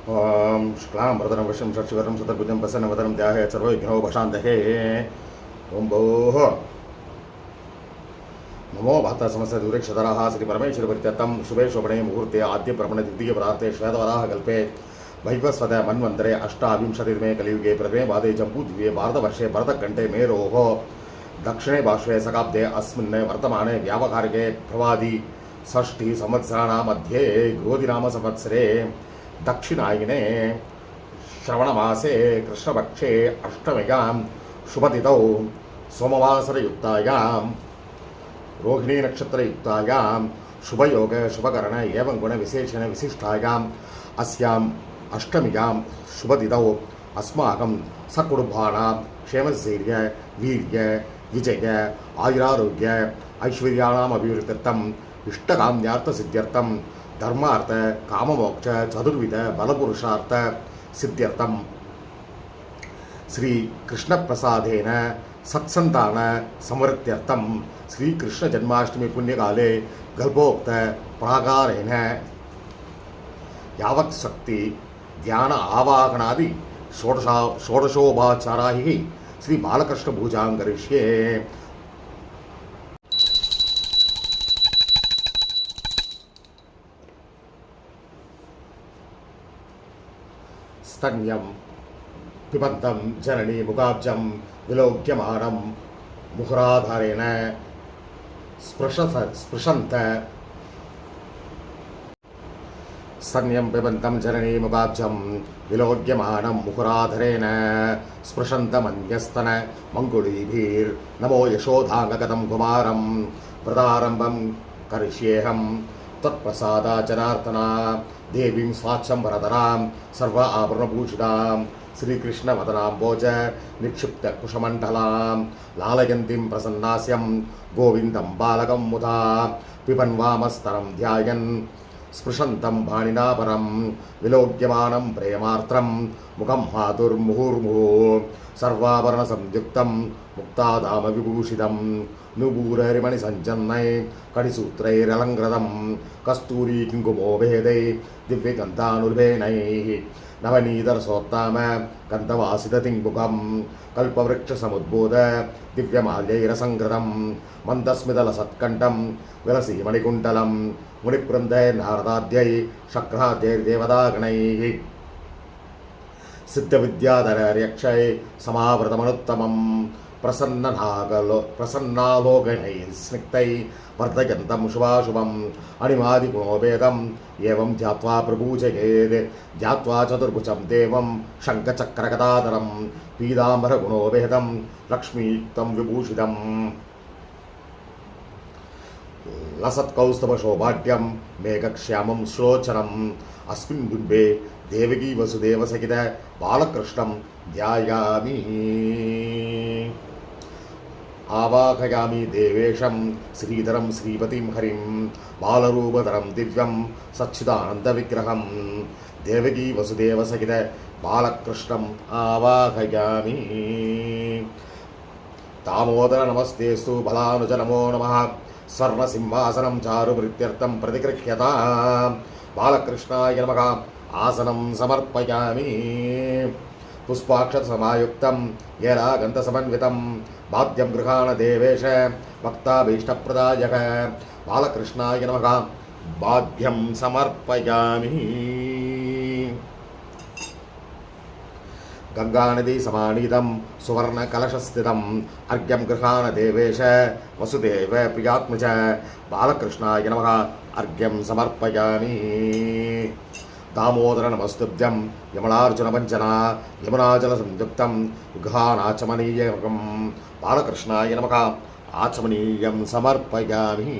ओम शुक्लां वरदनं विष्णुं शशिवर्णं चतुर्भुजं प्रसन्नवदनं ध्यायेत् सर्वविघ्नोपशान्तये। ओम भोः नमो भक्त समस्त दूरेक्षधरः श्री परमेश्वर परित्यक्तं शुभे शोभने मुहूर्ते आद्य ब्रह्मण द्वितीय पदार्थे श्वेतवराह कल्पे वैवस्वत मन्वन्तरे अष्टाविंशतितमे कलियुगे प्रथमे पादे जम्बूद्वीपे भारतवर्षे भरतखण्डे मेरोः दक्षिणे पार्श्वे शकाब्दे अस्मिन् वर्तमाने व्यावहारिके प्रवादि षष्ठी संवत्सराणां मध्ये क्रोधिनाम संवत्सरे दक्षिणायने श्रवणमासे कृष्णपक्षे अष्टम्यां शुभतिथौ सोमवासरयुक्तायां रोहिणी नक्षत्रयुक्तायां शुभयोग शुभकरण एवं गुण विशेषण विशिष्टायाम् अस्याम् अष्टम्यां शुभतिथौ अस्माकं सकुटुम्बानां क्षेमस्थैर्य वीर्य विजय आयुरारोग्य ऐश्वर्याणाम् अभिवृद्ध्यर्थम् इष्टकाम्यार्थसिद्ध्यर्थं धर्मार्थ काममोक्ष चतुर्विध बलपुरुषार्थ सिद्ध्यर्थं श्री कृष्ण प्रसादेन सत्संतान समृद्ध्यर्थं श्री कृष्ण जन्माष्टमी पुण्यकाले गल्पोक्त प्राकारेण यावत् शक्ति ध्यान आवाहनादि षोडशोपचाराः श्री बालकृष्ण पूजां करिष्ये। स्तन्यं पिबन्तं जननी मुखाब्जं विलोक्यमानं मुहुराधारेण स्पृशन्त स्तन्यं पिबन्तं जननी मुखाब्जं विलोक्यमानं मुहुराधरेण स्पृशन्तमन्यस्तन मङ्गुलीभिर्नमो यशोधाङ्गगतं कुमारं व्रतारम्भं करिष्येऽहं तत्प्रसादाचनार्तना देवीं स्वाच्छं वरदरां सर्व आभरणभूषितां श्रीकृष्णवदनाम्बोज निक्षिप्तकुशमण्डलां लालयन्तीं प्रसन्नास्यं गोविन्दं बालकं मुदा पिबन्वामस्तरं ध्यायन् स्पृशन्तं भाणिना परं विलोक्यमानं प्रेमार्त्रं मुखं माधुर्मुहुर्मुहुः सर्वाभरणसंयुक्तं मुक्ताधामविभूषितं नुपूररिमणिसञ्जन्नै कडिसूत्रैरलङ्कृतं कस्तूरी कुङ्कुमो भेदै दिव्यगन्धानुर्भेणैः नवनीतरसोत्ताम गन्धवासिततिङ्मुखं कल्पवृक्षसमुद्बोध दिव्यमाल्यैरसङ्कृतं मन्दस्मितलसत्कण्ठं विलसीमणिकुण्डलं मुनिवृन्दैर्नारदाद्यै शक्राद्यैर्देवतागणैः सिद्धविद्याधरर्यक्षै समावृतमनुत्तमं प्रसन्नालोकनैः स्निग्धैः वर्धयन्तं शुभाशुभम् अणिमादिगुणोपेदम् एवं ध्यात्वा प्रपूजयेत् ध्यात्वा चतुर्भुजं देवं शङ्खचक्रगदाधरं पीताम्बरगुणोपेदं लक्ष्मीयुक्तं विभूषितम् लसत्कौस्तुभशोभाढ्यं मेघश्यामं श्लोचनम् अस्मिन् बिम्बे देवकी वसुदेवसहित बालकृष्णं ध्यायामि आवाहयामि देवेशं श्रीधरं श्रीपतिं हरिं बालरूपधरं दिव्यं सच्चिदानन्दविग्रहं देवकी वसुदेवसहित बालकृष्णम् आवाहयामि। दामोदर नमस्तेस्तु बलानुज नमो नमः स्वर्णसिंहासनं चारुवृत्त्यर्थं प्रतिगृह्यतां बालकृष्णाय नमः आसनं समर्पयामि। पुष्पाक्षतसमायुक्तं येरागन्धसमन्वितं वाद्यं गृहाण देवेश भक्ताभीष्टप्रदायक बालकृष्णाय नमः वाद्यं समर्पयामि। गंगानदी समानीतं सुवर्णकलशस्थितम् अर्घ्यं गृहाण देवेश वसुदेव प्रियात्मज बालकृष्णाय नमः अर्घ्यं समर्पयामि। दामोदर नमस्तुभ्यं यमलार्जुनभञ्जना यमुनाजलसंयुक्तं युगानाचमनीयं बालकृष्णाय नमः आचमनीयं समर्पयामि।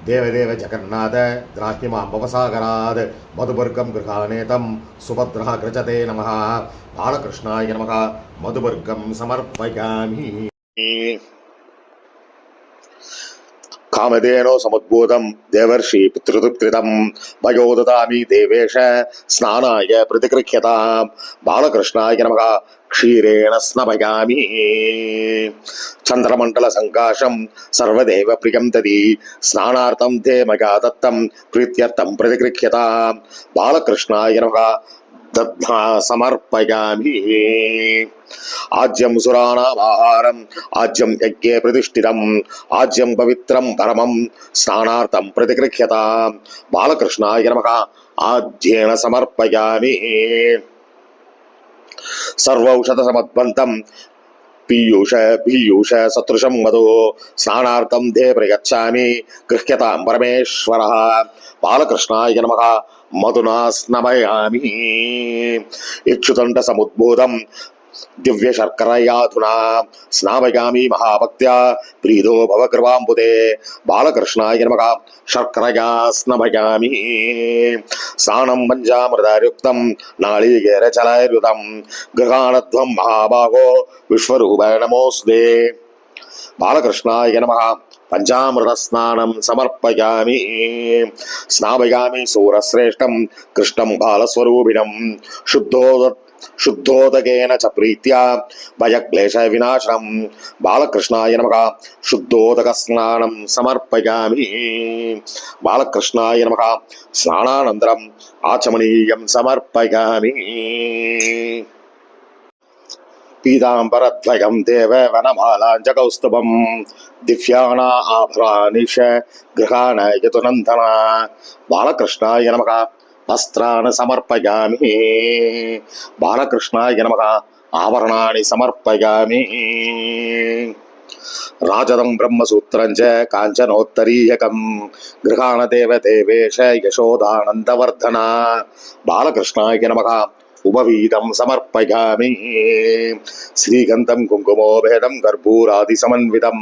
देवदेव जगन्नाथ द्राह्यमां भवसागरात् मधुवर्गं गृहाणेतं सुभद्राग्रजते नमः बालकृष्णाय नमः मधुवर्गं समर्पयामि। कामधेनो समुद्बोधं देवर्षि पितृतृप्तितं भयो ददामि देवेश स्नानाय प्रतिगृह्यतां बालकृष्णाय नमः क्षीरेण स्नपयामि चन्द्रमण्डलसङ्काशं सर्वदेव प्रियं ददि स्नानार्थं ते मया दत्तं प्रीत्यर्थं प्रतिगृह्यतां बालकृष्णाय नमः दद्धा समर्पयामि आज्यं सुराणामाहारम् आज्यं यज्ञे प्रतिष्ठितम् आज्यं पवित्रं परमं स्नानार्थं प्रतिगृह्यतां बालकृष्णाय नमः आज्येन समर्पयामि सर्वौषधसमद्बन्धं पीयूष सदृशं मधु स्नानार्थं ते प्रयच्छामि गृह्यतां परमेश्वरः बालकृष्णाय नमः मधुना स्नपयामि इक्षुदण्डसमुद्बोधं दिव्य शर्करयाधुना स्नापयामि महाभक्त्या प्रीतो भव कृपाम्बुदे बालकृष्णाय नमः शर्करया स्नपयामि स्नानं पञ्चामृतायुक्तं नाळिकेरजलयुतं गृहाणध्वं महाबाहो विश्वरूप नमोऽस्ते बालकृष्णाय नमः पंचामृत स्नानं समर्पयामि स्नापयामि सूरश्रेष्ठं कृष्णं बालस्वरूपिणं शुद्धोदकेन च प्रीत्या भयक्लेशविनाशनं बालकृष्णाय नमः शुद्धोदकस्नानं समर्पयामि बालकृष्णाय नमः स्नानानन्तरम् आचमनीयं समर्पयामि पीताम्बरद्वयं देव वनमालाञ्च कौस्तुभं दिव्याना आभराणिश गृहाण यतुनन्दन बालकृष्णाय नमः वस्त्राणि समर्पयामि बालकृष्णाय नमः आभरणानि समर्पयामि राजदं ब्रह्मसूत्रं च काञ्चनोत्तरीयकं गृहाण देवेश यशोदानन्दवर्धन बालकृष्णाय नमः उपवीतं समर्पयामि श्रीगन्धं कुङ्कुमोभेदं कर्पूरादिसमन्वितं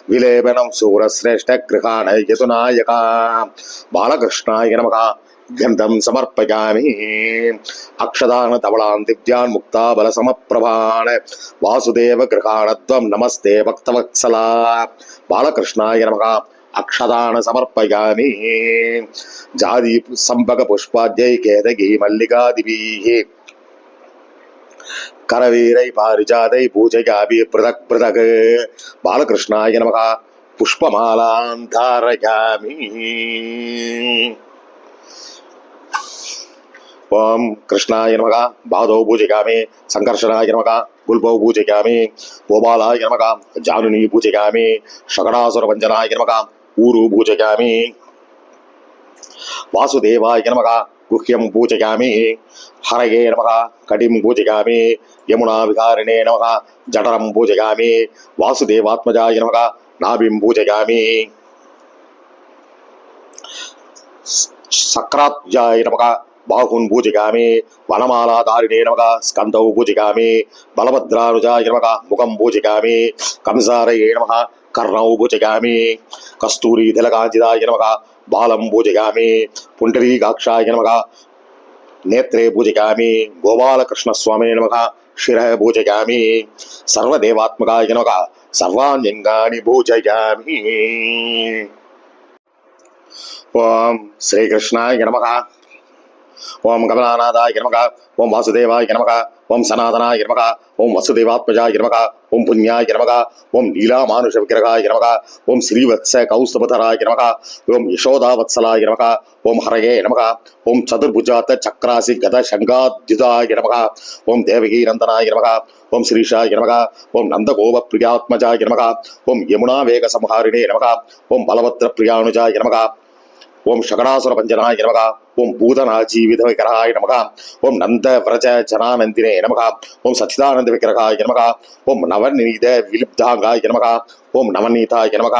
विलेपनं सूरश्रेष्ठ गृहाण यतुनायका बालकृष्णाय नमः गन्धं समर्पयामि अक्षदान धवलान् दिव्यान् मुक्ताबलसमप्रभान् वासुदेव गृहाणत्वं नमस्ते भक्तवत्सला बालकृष्णाय नमः अक्षदान समर्पयामि जाति संभग पुष्पाद्यै केतकी मल्लिकादिभिः करवीरै पारिजातै पूजयामि पृथक् पृथक् बालकृष्णाय नमः पुष्पमालां धारयामि ओम कृष्णाय नमः पादौ पूजयामि संकर्षणाय नमः गुल्बौ पूजयामि गोपालाय नमः जानुनी पूजयामि शकटासुरभञ्जनाय नमः ऊरु पूजयामि वासुदेवाय नमः गुह्यं पूजयामि हरये नमः कटिं पूजयामि यमुनाविहारिणे नमः जठरं पूजयामि वासुदेवात्मजाय नमः नाभिं पूजयामि सक्रात्याय नमः बाहुन् पूजयामि वनमालाधारिणे नमः स्कन्धौ पूजयामि बलभद्रानुजाय नमः मुखं पूजयामि कंसारये नमः कर्णौ पूजयामि कस्तूरीतिलकाञ्चिताय नमः बालं पूजयामि पुण्डरीकाक्षाय नमः नेत्रे पूजयामि गोपालकृष्णस्वामिने नमः शिरः पूजयामि सर्वदेवात्मकाय नमः सर्वाण्यङ्गानि पूजयामि ओम श्रीकृष्णाय नमः ओम कमलानाथाय नमः ओम वासुदेवाय नमः ओम सनातनाय नमः ओम वसुदेवात्मजाय नमः ओम पुण्याय नमः ओम लीलामानुषविग्रहाय नमः ओम श्रीवत्स कौस्तुभधराय नमः ओम यशोदावत्सलाय नमः ओम हरये नमः ओम चतुर्भुजात चक्रासि गद शंगाद्युताय नमः ओम देवकीनन्दनाय नमः ओम श्रीशाय नमः ओम नन्दगोपप्रियात्मजाय नमः ओम यमुनावेगसंहारिणे नमः ओम बलभद्रप्रियानुजाय नमः ओम शकटासुरभञ्जनाय नमः ओम भूतनाजीवितविग्रहाय नमः ओम नन्दव्रज जनानन्दिने नमः ओम सच्चिदानन्दविग्रहाय नमः ओम नवनीत विलुप्तांगाय नमः ओम नवनीताय नमः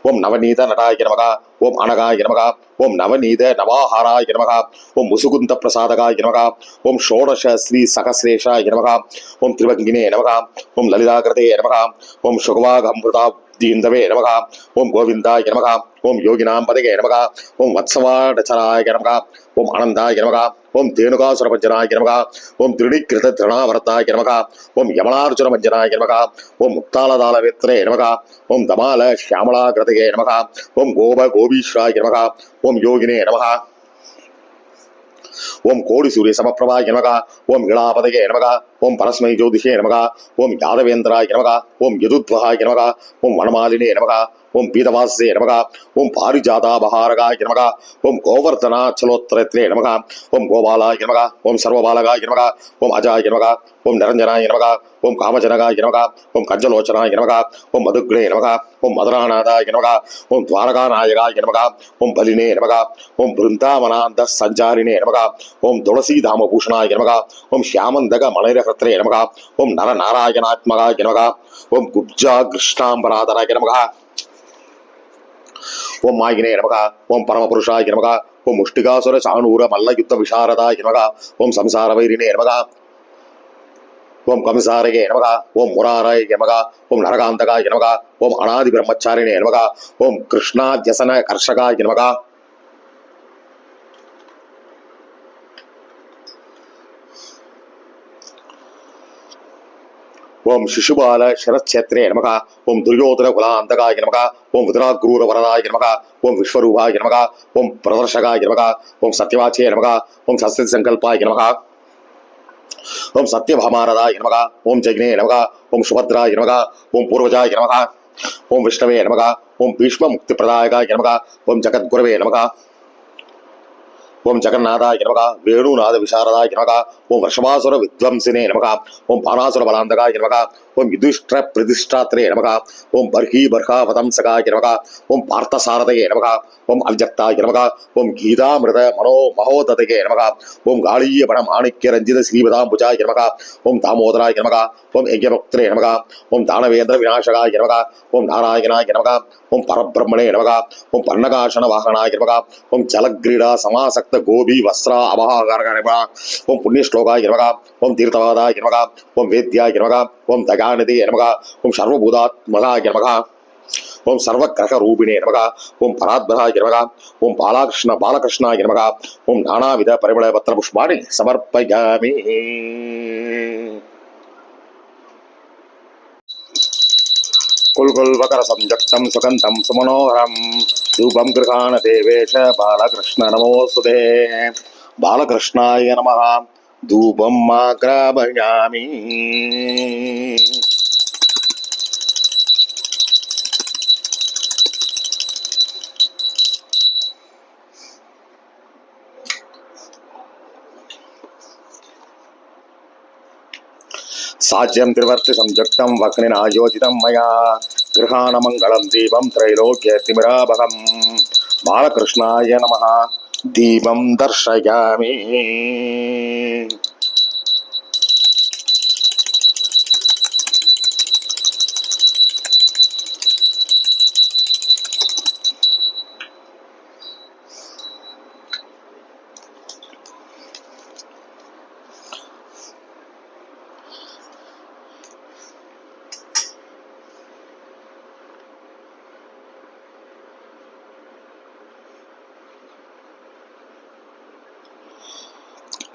ओम नवनीत नटाय नमः ஓம் அனகாய நமக, ஓம் நவநீத நவாஹாராய நமக, ஓம் முசுகுந்த பிரசாதகாய நமக, ஓம் ஷோடச ஸ்ரீ சகசிரேஷாய நமக, ஓம் திரிவங்கினே நமக, ஓம் லலிதாகிருதே நமக, ஓம் சுகவாகம்பிருதா தீந்தவே நமக, ஓம் கோவிந்தாய நமக, ஓம் யோகினாம்பதகே நமக, ஓம் வத்சவாடச்சராய நமக, ஓம் அனந்தாய நமக, ஓம் தேனுகாசுரபஞ்சனாய நமக, ஓம் திருணிகிருத திருணாவரத்தாய நமக, ஓம் யமனார்ஜுனமஞ்சனாய நமக, ஓம் முக்தாலதாளவேத்ரே நமக, ஓம் தமால ஷியாமலாகிருதகே நமக, ஓம் கோப கோபீஸ்வராய நமக, ஓம் யோகினே நமக, ஓம் கோடி சூரிய சமப்பிரபாய நமக, ஓம் இளாபதகே நமக, ஓம் பரஸ்மை ஜோதிஷே நமக, ஓம் யாதவேந்திராய நமக, ஓம் யதுத்வகாய நமக, ஓம் வனமாலினே நமக, ஓம் பீதவாசே நமக, ஓம் பாரிஜாதாபகாரகாய நமக, ஓம் கோவர்தனாச்சலோத்தரத்ரே நமக, ஓம் கோபாலாய நமக, ஓம் சர்வபாலகாய நமக, ஓம் அஜாய நமக, ஓம் நிரஞ்சனாய நமக, ஓம் காமஜனகாய நமக, ஓம் கஞ்சலோச்சனாய நமக, ஓம் மதுக்ரே நமக, ஓம் மதுராநாதாய நமக, ஓம் துவாரகாநாயகாய நமக, ஓம் பலினே நமக, ஓம் பிருந்தாவனாந்த சஞ்சாரினே நமக, ஓம் துளசீதாமபூஷணாய நமக, ஓம் ஷியாமந்தக மலைரகத்ரே நமக, ஓம் நரநாராயணாத்மகாய நமக, ஓம் குப்ஜா கிருஷ்ணாம்பராதராய நமக, ஓம் மாயினே நமக, ஓம் பரமபுருஷாய நமக, ஓம் முஷ்டிகாசுர சாணூர மல்லயுத்த விசாரதாய நமக, ஓம் சம்சார வைரினே நமக, ஓம் கம்சாரகே நமக, ஓம் முராராய நமக, ஓம் நரகாந்தகாய நமக, ஓம் அநாதி பிரம்மச்சாரிணே நமக, ஓம் கிருஷ்ணாத்யசன கர்ஷகாய நமக, ஓம் சிசுபால சரச்சேத்ரே நமக, ஓம் துரியோதன குலாந்தகாய நமக, ஓம் விதுராக்ரூர வரதாய நமக, ஓம் விஸ்வரூபாய நமக, ஓம் பிரதர்ஷகாய நமக, ஓம் சத்யவாச்சே நமக, ஓம் சஸ்தி சங்கல்பாய நமக, ஓம் சத்யபாமாரதாய நமக, ஓம் ஜெக்னே நமக, ஓம் சுபத்ராய நமக, ஓம் பூர்வஜாய நமக, ஓம் விஷ்ணவே நமக, ஓம் பீஷ்ம முக்தி பிரதாயகாய நமக, ஓம் ஜகத்குரவே நமக, ஓம் ஜெகநாதாய நமக, வேணுநாத விசாரதாய நமக, ஓம் வருஷபாசுர வித்வம்சினே நமக, ஓம் பானாசுர பலாந்தகாய நமக, ஓம் யுதிஷ்ட பிரதிஷ்டாத்ரே நமக, ஓம் பர்ஹி பர்ஹாவதம்சகாய நமக, ஓம் பார்த்தசாரதயே நமக, ஓம் அவ்யக்தாய நமக, ஓம் கீதாமிருத மனோ மகோததகே நமக, ஓம் காளீய பண மாணிக்ய ரஞ்சித ஸ்ரீவதாம்புஜாய நமக, ஓம் தாமோதராய நமக, ஓம் யஜ்ஞபக்திரே நமக, ஓம் தானவேந்திர விநாசகாய நமக, ஓம் நாராயணாய நமக, ஓம் பரபிரம்மணே நமக, ஓம் பன்னகாசன வாகனாய நமக, ஓம் ஜலக்ரீடா சமாசக்த கோபி வஸ்ரா அபகாரக நமக, ஓம் புண்ணியஸ்லோகாய நமக, ஓம் தீர்த்தவாதாய நமக, ஓம் வேத்யாய நமக, ஓம் தகாநிதி நமக, ஓம் சர்வபூதாத்மகாய நமக, ஓம் சர்வக்கிரக ரூபிணே நமக, ஓம் பராத்பராய நமக, ஓம் பாலகிருஷ்ணாய நமக, ஓம் நானாவித பரிமள பத்திர புஷ்பாணி சமர்ப்பயாமி. குல்குல்வகர சம்யுக்தம் சுகந்தம் சுமனோகரம் ரூபம் கிருஹாண தேவேஷ பாலகிருஷ்ண நமோஸ்துதே. பாலகிருஷ்ணாய நமः. தூபம் ஆக்ராபயாமி. சாஜ்யம் திருவர்த்தி சம்யுக்தம் வக்னினா யோஜிதம் மயா கிருஹாண மங்களம் தீபம் திரைலோக்யதிமிராபகம். பாலகிருஷ்ணாய நமः. தீபம் தர்ஷயாமி.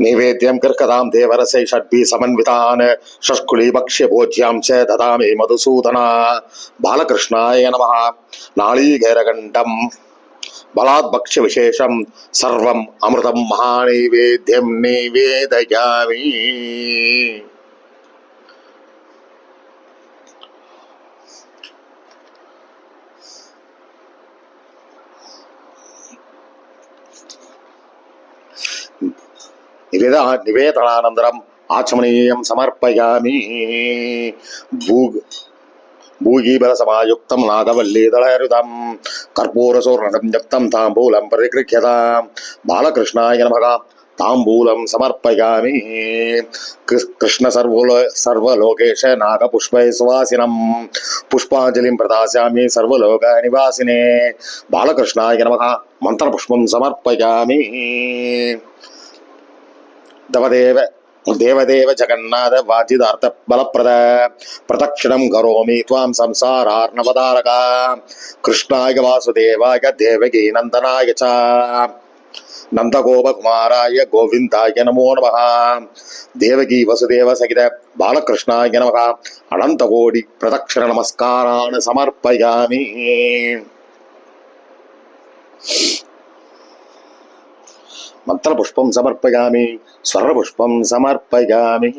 नैवेद्यं कर्कदां देवरसे षड्भिः समन्वितान् षष्कुली भक्ष्य भोज्यां च ददामि मधुसूदना. बालकृष्णाय नमः. नाळीगैरगण्डं बलात् भक्ष्य विशेषं सर्वम् अमृतं महानैवेद्यं नैवेदयामि. निवेदनानन्तरम् आचमनीयं समर्पयामि. भूगीबलसमायुक्तं नागवल्लीदलहृदं कर्पूरसौर्णसंयुक्तं ताम्बूलं परिगृह्यताम्. बालकृष्णाय नमः. ताम्बूलं समर्पयामि कृष्ण सर्वलोकेश नागपुष्पै सुवासिनं पुष्पाञ्जलिं प्रदास्यामि सर्वलोकनिवासिने बालकृष्णाय नमः मन्त्रपुष्पं समर्पयामि देवदेव जगन्नाथ वाजिदार्थ बलप्रद प्रदक्षिणं करोमि त्वां संसारार्णवतारक कृष्णाय वासुदेवाय देवकी नन्दनाय च नन्दगोपकुमाराय गोविन्दाय नमो नमः देवकी वसुदेव सहित बालकृष्णाय नमः अनन्तकोटि प्रदक्षिण नमस्कारान् समर्पयामि मंत्रपुष्पं समर्पयामि स्वर्णपुष्पं समर्पयामि।